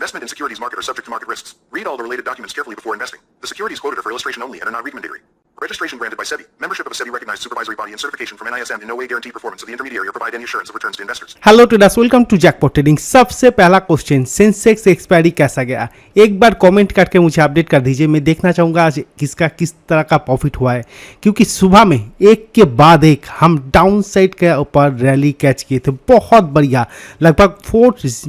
Investment in securities market are subject to market risks. Read all the related documents carefully before investing. The securities quoted are for illustration only and are not recommendatory. Registration granted by SEBI. Membership of a SEBI recognized supervisory body and certification from NISM in no way guarantee performance of the intermediary or provide any assurance of returns to investors. Hello traders, welcome to Jackpot trading. सबसे पहला question, Sensex expiry कैसा गया? एक बार comment करके मुझे update कर दीजिए। मैं देखना चाहूँगा आज किसका किस तरह का प्रॉफिट हुआ है, क्योंकि सुबह में एक के बाद एक हम डाउन साइड के ऊपर रैली कैच किए थे, बहुत बढ़िया। लगभग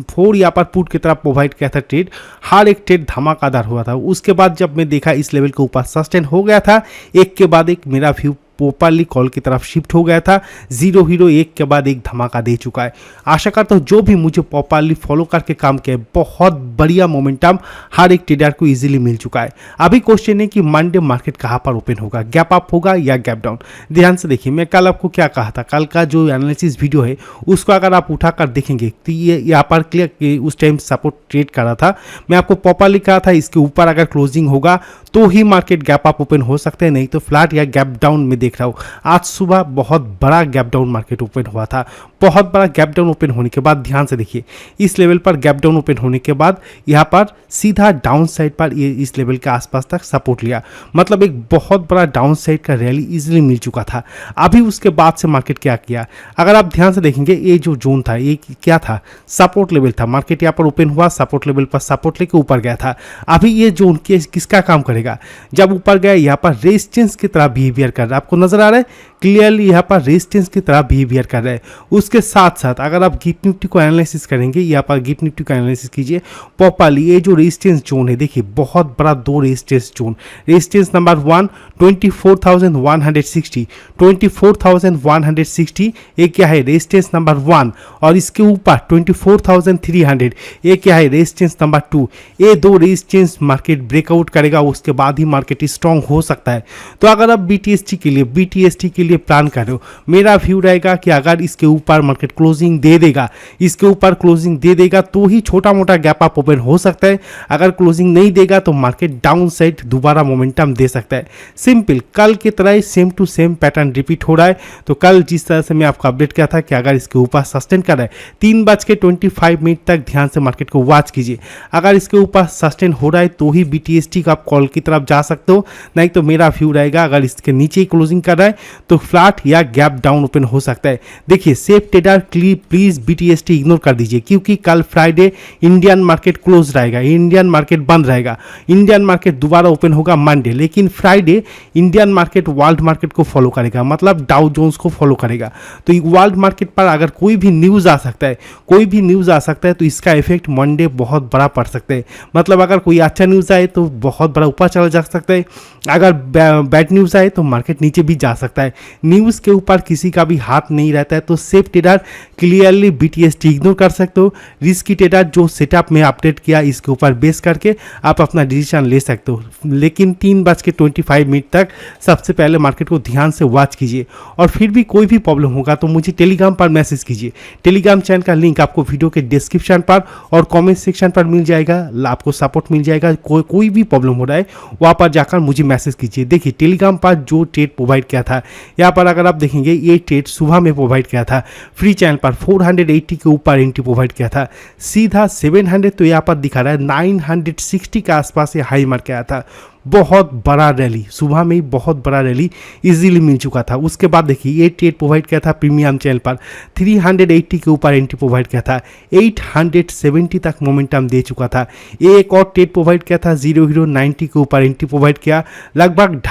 फोर यहाँ पर पुट की तरफ प्रोवाइड किया था ट्रेड, हर एक ट्रेड धमाकेदार हुआ था। उसके बाद जब मैं देखा इस लेवल के ऊपर सस्टेन हो गया था, एक के बाद एक मेरा व्यू प्रॉपरली कॉल की तरफ शिफ्ट हो गया था। जीरो हीरो एक के बाद एक धमाका दे चुका है। आशा करता हूँ जो भी मुझे प्रॉपरली फॉलो करके काम किया, बहुत बढ़िया मोमेंटम हर एक ट्रेडर को इजीली मिल चुका है। अभी क्वेश्चन है कि मंडे मार्केट कहाँ पर ओपन होगा, गैप अप होगा या गैप डाउन? ध्यान से देखिए, मैं कल आपको क्या कहा था, कल का जो एनालिसिस वीडियो है उसको अगर आप उठाकर देखेंगे तो ये यहाँ पर क्लियर उस टाइम सपोर्ट ट्रेड कर रहा था। मैं आपको प्रॉपरली कहा था इसके ऊपर अगर क्लोजिंग होगा तो ही मार्केट गैप अप ओपन हो सकते हैं, नहीं तो फ्लैट या गैप डाउन में देख रहा हूँ। आज सुबह बहुत बड़ा गैप डाउन मार्केट ओपन हुआ था। बहुत बड़ा गैप डाउन ओपन होने के बाद ध्यान से देखिए, इस लेवल पर गैप डाउन ओपन होने के बाद यहाँ पर सीधा डाउन साइड पर ये इस लेवल के आसपास तक सपोर्ट लिया, मतलब एक बहुत बड़ा डाउन साइड का रैली इजीली मिल चुका था। अभी उसके बाद से मार्केट क्या किया, अगर आप ध्यान से देखेंगे, ये जो जोन था ये क्या था, सपोर्ट लेवल था। मार्केट यहाँ पर ओपन हुआ, सपोर्ट लेवल पर सपोर्ट लेके ऊपर गया था। अभी ये जोन किसका काम करेगा? जब ऊपर गया यहाँ पर रेजिस्टेंस की तरह बिहेवियर कर रहा है, आपको नजर आ रहा है क्लियरली यहाँ पर रेजिस्टेंस की तरह बिहेवियर कर रहा है। उसके साथ साथ अगर आप गिफ्ट निफ्टी को एनालिसिस करेंगे, यहाँ पर गिफ्ट निफ्टी को एनालिसिस कीजिए प्रॉपरली, ये जो रेजिस्टेंस जोन है देखिए, बहुत बड़ा दो रेजिस्टेंस जोन। रेजिस्टेंस नंबर 1 24,160, 24,160 ये क्या है, रेजिस्टेंस नंबर 1, और इसके ऊपर 24,300 ये क्या है, रेजिस्टेंस नंबर 2। ये दो रेजिस्टेंस मार्केट ब्रेकआउट करेगा, उसके बाद ही मार्केट स्ट्रांग हो सकता है। तो अगर आप बीटीएसटी के लिए प्लान कर रहे हो, मेरा व्यू रहेगा कि अगर इसके ऊपर मार्केट क्लोजिंग दे देगा, इसके ऊपर क्लोजिंग दे देगा तो ही छोटा मोटा गैप अप ओपन हो सकता है। अगर क्लोजिंग नहीं देगा तो मार्केट डाउन साइड दोबारा मोमेंटम दे सकता है। सिंपल, कल की तरह same to same pattern repeat हो रहा है। तो कल जिस तरह से मैं आपको अपडेट किया था कि अगर इसके ऊपर सस्टेन कर रहा है, 3:25 तक ध्यान से मार्केट को वॉच कीजिए। अगर इसके ऊपर सस्टेन हो रहा है तो ही बीटीएसटी का आप कॉल की तरफ जा सकते हो, नहीं तो मेरा व्यू रहेगा अगर इसके नीचे ही क्लोजिंग कर रहा है तो फ्लैट या गैप डाउन ओपन हो सकता है। देखिए safe trader please BTST ignore कर दीजिए, क्योंकि कल फ्राइडे इंडियन मार्केट क्लोज रहेगा, इंडियन मार्केट बंद रहेगा। इंडियन मार्केट दोबारा ओपन होगा मंडे, लेकिन Friday Indian market world market को फॉलो करेगा, मतलब डाउ जोन्स को फॉलो करेगा। तो वर्ल्ड मार्केट पर अगर कोई भी न्यूज़ आ सकता है, तो इसका इफेक्ट मंडे बहुत बड़ा पड़ सकता है। मतलब अगर कोई अच्छा न्यूज़ आए तो बहुत बड़ा ऊपर चला जा सकता है, अगर बैड न्यूज़ आए तो मार्केट नीचे भी जा सकता है। न्यूज़ के ऊपर किसी का भी हाथ नहीं रहता है। तो safe trader clearly BTST ignore कर सकते हो। रिस्की ट्रेडर जो सेटअप में अपडेट किया इसके ऊपर बेस करके आप अपना डिसीजन ले सकते हो, लेकिन 3:25 तक सबसे पहले मार्केट को ध्यान से वॉच कीजिए। और फिर भी कोई भी प्रॉब्लम होगा तो मुझे टेलीग्राम पर मैसेज कीजिए। टेलीग्राम चैनल का लिंक आपको वीडियो के डिस्क्रिप्शन पर और कमेंट सेक्शन पर मिल जाएगा, आपको सपोर्ट मिल जाएगा। कोई भी प्रॉब्लम हो रहा है वहाँ पर जाकर मुझे मैसेज कीजिए। देखिए टेलीग्राम पर जो ट्रेड प्रोवाइड किया था, यहाँ पर अगर आप देखेंगे ये ट्रेड सुबह में प्रोवाइड किया था, फ्री चैनल पर 480 के ऊपर एंट्री प्रोवाइड किया था, सीधा 700 तो यहाँ पर दिखा रहा है 960 के आसपास ये हाई मार के आया था। बहुत बड़ा रैली सुबह में ही, बहुत बड़ा रैली इजीली मिल चुका था। उसके बाद देखिए ये ट्रेड प्रोवाइड किया था प्रीमियम चैनल पर, 380 के ऊपर एंट्री प्रोवाइड किया था, 870 तक मोमेंटम दे चुका था। एक और ट्रेड प्रोवाइड किया था 0.90 के ऊपर एंट्री प्रोवाइड किया, लगभग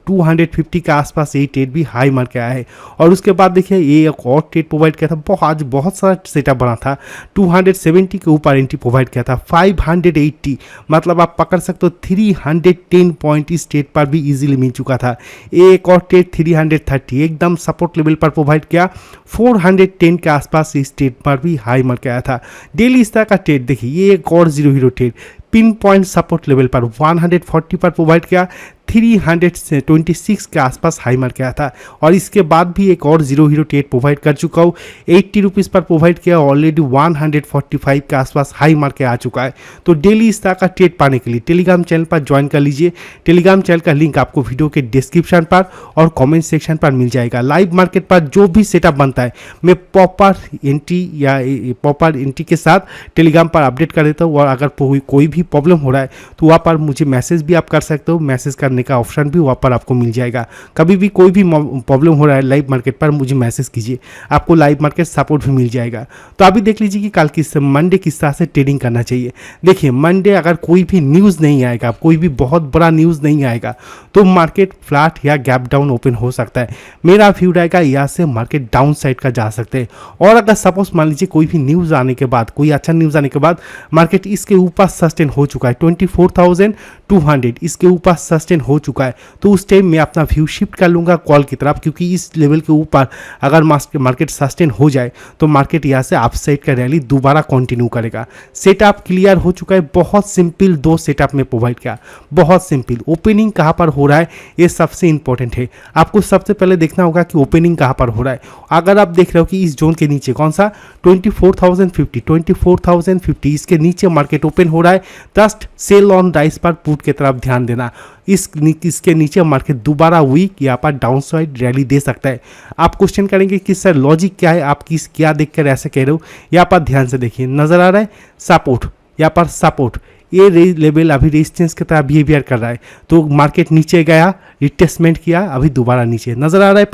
250 के आसपास ये ट्रेड भी हाई मार के आया है। और उसके बाद देखिए ये एक और ट्रेड प्रोवाइड किया था, आज बहुत सारा सेटअप बना था, 270 के ऊपर एंट्री प्रोवाइड किया था, 580 मतलब आप पकड़ सकते हो 310 पॉइंट इस ट्रेड पर भी इजीली मिल चुका था। एक और ट्रेड 330 एकदम सपोर्ट लेवल पर प्रोवाइड किया, 410 के आसपास इस ट्रेड पर भी हाई मार के आया था। डेली इस तरह का ट्रेड देखिए, ये एक और 0 hero trade pin point support level पर 140 पर प्रोवाइड किया, 326 के आसपास हाई मार के आया था और इसके बाद भी एक और जीरो हीरो ट्रेड प्रोवाइड कर चुका हूँ। 80 रुपीज़ पर प्रोवाइड किया, ऑलरेडी 145 के आसपास हाई मार के आ चुका है। तो डेली इस तरह का ट्रेड पाने के लिए टेलीग्राम चैनल पर ज्वाइन कर लीजिए। टेलीग्राम चैनल का लिंक आपको वीडियो के डिस्क्रिप्शन पर और कमेंट सेक्शन पर मिल जाएगा। लाइव मार्केट पर जो भी सेटअप बनता है मैं प्रॉपर एंट्री के साथ टेलीग्राम पर अपडेट कर देता हूँ और अगर कोई भी प्रॉब्लम हो रहा है तो वहाँ पर मुझे मैसेज भी आप कर सकते हो। मैसेज करने का ऑप्शन भी वहाँ पर आपको मिल जाएगा। कभी भी कोई भी प्रॉब्लम हो रहा है लाइव मार्केट पर मुझे मैसेज कीजिए, आपको लाइव मार्केट सपोर्ट भी मिल जाएगा। तो अभी देख लीजिए कि कल मंडे किस तरह से ट्रेडिंग करना चाहिए। देखिए मंडे अगर कोई भी न्यूज़ नहीं आएगा, कोई भी बहुत बड़ा न्यूज़ नहीं आएगा तो मार्केट फ्लैट या गैप डाउन ओपन हो सकता है। मेरा व्यू रहेगा यहाँ से मार्केट डाउन साइड का जा सकते हैं। और अगर सपोज मान लीजिए कोई भी न्यूज़ आने के बाद, कोई अच्छा न्यूज़ आने के बाद मार्केट इसके ऊपर सस्टेन हो चुका है 24,200 इसके ऊपर सस्टेन हो चुका है, तो उस टाइम मैं अपना व्यू शिफ्ट कर लूँगा कॉल की तरफ, क्योंकि इस लेवल के ऊपर अगर मार्केट सस्टेन हो जाए तो मार्केट यहाँ से अपसाइड का रैली दोबारा कंटिन्यू करेगा। सेटअप क्लियर हो चुका है। बहुत सिंपल दो सेटअप में प्रोवाइड किया, बहुत सिंपल। ओपनिंग कहाँ पर हो रहा है ये सबसे इंपॉर्टेंट है। आपको सबसे पहले देखना होगा कि ओपनिंग कहाँ पर हो रहा है। अगर आप देख रहे हो कि इस जोन के नीचे कौन सा 24,050 इसके नीचे मार्केट ओपन हो रहा है, जस्ट सेल ऑन राइस पर पुट की तरफ ध्यान देना। इसके नीचे मार्केट दोबारा वीक यहाँ पर डाउन साइड रैली दे सकता है। आप क्वेश्चन करेंगे कि सर लॉजिक क्या है, आप क्या देखकर ऐसे कह रहे हो। यहाँ पर ध्यान से देखिए, नजर आ रहा है सपोर्ट, यहाँ पर सपोर्ट, ये लेवल अभी रेजिस्टेंस की तरह बिहेवियर कर रहा है। तो मार्केट नीचे गया, रिटेस्टमेंट किया, अभी दोबारा नीचे नजर आ रहा है।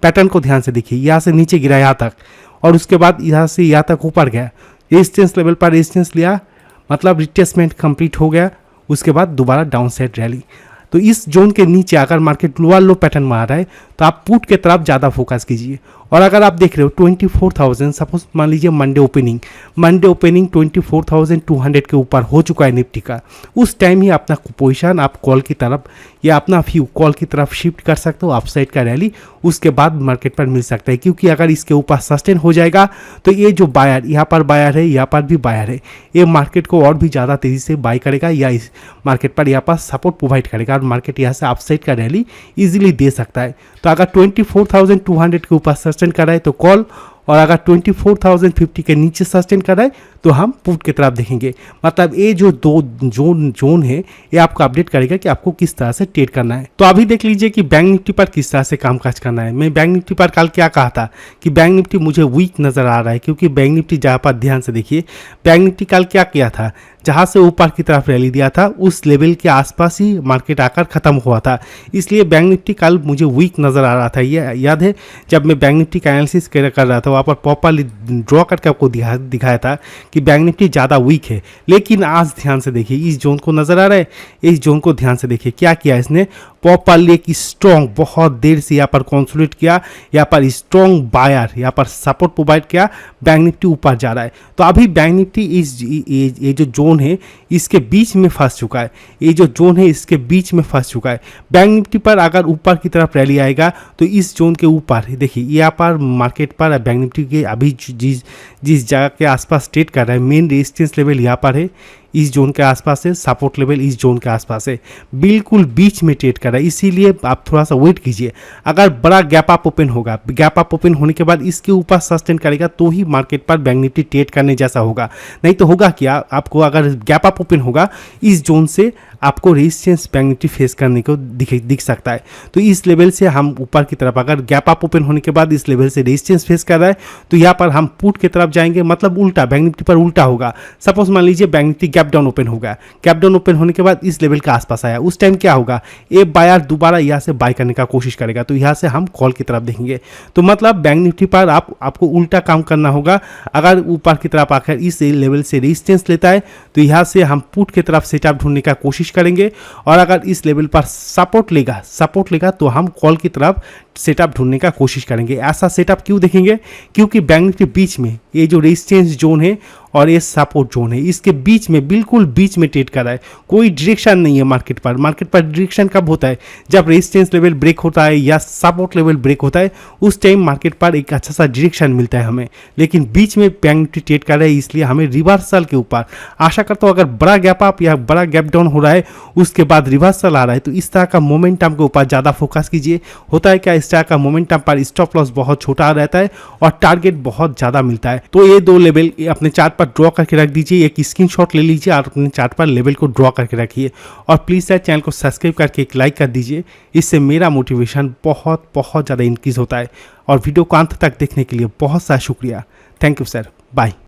पैटर्न को ध्यान से देखिए, यहाँ से नीचे गिरा यहाँ तक और उसके बाद यहाँ से यहाँ तक ऊपर गया, रेजिस्टेंस लेवल पर रेजिस्टेंस लिया, मतलब रिटेस्टमेंट कंप्लीट हो गया, उसके बाद दोबारा डाउन साइड रैली। तो इस जोन के नीचे अगर मार्केट लोअर लो पैटर्न में आ रहा है तो आप पुट के तरफ ज़्यादा फोकस कीजिए। और अगर आप देख रहे हो 24,000, सपोज मान लीजिए मंडे ओपनिंग 24,200 के ऊपर हो चुका है निफ्टी का, उस टाइम ही अपना पोजीशन आप कॉल की तरफ या अपना व्यू कॉल की तरफ शिफ्ट कर सकते हो। अपसाइड का रैली उसके बाद मार्केट पर मिल सकता है, क्योंकि अगर इसके ऊपर सस्टेन हो जाएगा तो ये जो बायर, यहाँ पर बायर है, यहाँ पर भी बायर है, ये मार्केट को और भी ज़्यादा तेज़ी से बाय करेगा या इस मार्केट पर यहाँ पर सपोर्ट प्रोवाइड करेगा और मार्केट यहाँ से अपसाइड का रैली इजीली दे सकता है। तो अगर 24,200 के ऊपर सस्टेन कर रहा है तो कॉल, और अगर 24,050 के नीचे सस्टेन कर रहा है तो हम पुट की तरफ देखेंगे। मतलब ये जो दो जोन है ये आपको अपडेट करेगा कि आपको किस तरह से ट्रेड करना है। तो अभी देख लीजिए कि बैंक निफ्टी पर किस तरह से कामकाज करना है। मैं बैंक निफ्टी पर कल क्या कहा था कि बैंक निफ्टी मुझे वीक नज़र आ रहा है, क्योंकि बैंक निफ्टी जहाँ पर ध्यान से देखिए, बैंक निफ्टी कल क्या किया था, जहाँ से ऊपर की तरफ रैली दिया था उस लेवल के आसपास ही मार्केट आकर ख़त्म हुआ था। इसलिए बैंक निफ्टी कल मुझे वीक नज़र आ रहा था। ये याद है जब मैं बैंक निफ्टी का एनालिसिस कर रहा था, वहाँ पर प्रॉपरली ड्रॉ करके आपको दिखाया था कि बैंक निफ्टी ज़्यादा वीक है। लेकिन आज ध्यान से देखिए, इस जोन को नज़र आ रहा है, इस जोन को ध्यान से देखिए क्या किया इसने, प्रॉपरली एक स्ट्रॉन्ग बहुत देर से यहाँ पर कंसोलिडेट किया, यहाँ पर स्ट्रॉन्ग बायर यहाँ पर सपोर्ट प्रोवाइड किया, बैंक निफ्टी ऊपर जा रहा है। तो अभी बैंक निफ्टी ये जो जोन है इसके बीच में फंस चुका है, ये जो जोन है इसके बीच में फंस चुका है। बैंक निफ्टी पर अगर ऊपर की तरफ रैली आएगा तो इस जोन के ऊपर देखिए, यहाँ पर मार्केट पर बैंक निफ्टी के अभी जिस जगह के आसपास ट्रेड कर रहा है, मेन रेजिस्टेंस लेवल यहाँ पर है, इस जोन के आसपास है, सपोर्ट लेवल इस जोन के आसपास है, बिल्कुल बीच में ट्रेड कर रहा है। इसीलिए आप थोड़ा सा वेट कीजिए। अगर बड़ा गैप अप ओपन होगा, गैप अप ओपन होने के बाद इसके ऊपर सस्टेन करेगा तो ही मार्केट पर बैंक निफ्टी ट्रेड करने जैसा होगा। नहीं तो होगा क्या, आपको अगर गैप अप ओपन होगा इस जोन से आपको रेजिस्टेंस बैंक निफ्टी फेस करने को दिख सकता है। तो इस लेवल से हम ऊपर की तरफ, अगर गैप अप ओपन होने के बाद इस लेवल से रेजिस्टेंस फेस कर रहा है तो यहाँ पर हम पुट की तरफ जाएंगे, मतलब उल्टा बैंक निफ्टी पर उल्टा होगा। सपोज मान लीजिए bank Nifty gap down open हो गया, गैप डाउन ओपन होने के बाद इस लेवल के आसपास आया, उस टाइम क्या होगा, ये बायर दोबारा यहाँ से बाय करने का कोशिश करेगा, तो यहाँ से हम कॉल की तरफ देखेंगे। तो मतलब बैंक निफ्टी पर आपको उल्टा काम करना होगा। अगर ऊपर की तरफ आकर इस लेवल से रेजिस्टेंस लेता है तो यहाँ से हम पुट की तरफ सेटअप ढूंढने का कोशिश करेंगे, और अगर इस लेवल पर सपोर्ट लेगा तो हम कॉल की तरफ सेटअप ढूंढने का कोशिश करेंगे। ऐसा सेटअप क्यों देखेंगे? क्योंकि बैंक निफ्टी बीच में ये जो रेजिस्टेंस जोन है और ये सपोर्ट जोन है, इसके बीच में बिल्कुल बीच में ट्रेड कर रहा है। कोई डायरेक्शन नहीं है मार्केट पर। मार्केट पर डायरेक्शन कब होता है? जब रेजिस्टेंस लेवल ब्रेक होता है या सपोर्ट लेवल ब्रेक होता है, उस टाइम मार्केट पर एक अच्छा सा डायरेक्शन मिलता है हमें। लेकिन बीच में बैंक निफ्टी ट्रेड कर रहा है, इसलिए हमें रिवर्सल के ऊपर आशा करता हूँ। अगर बड़ा गैप अप या बड़ा गैप डाउन हो रहा है, उसके बाद रिवर्सल आ रहा है, तो इस तरह का मोमेंटम के ऊपर ज़्यादा फोकस कीजिए। होता है क्या, इस तरह का मोमेंटम पर स्टॉप लॉस बहुत छोटा रहता है और टारगेट बहुत ज़्यादा मिलता है। तो ये दो लेवल अपने चार्ट पर ड्रॉ करके रख दीजिए, एक स्क्रीनशॉट ले लीजिए और अपने चार्ट पर लेवल को ड्रॉ करके रखिए। और प्लीज़ यार चैनल को सब्सक्राइब करके एक लाइक कर दीजिए, इससे मेरा मोटिवेशन बहुत ज़्यादा इंक्रीज होता है। और वीडियो को अंत तक देखने के लिए बहुत सारा शुक्रिया। Thank you sir, bye.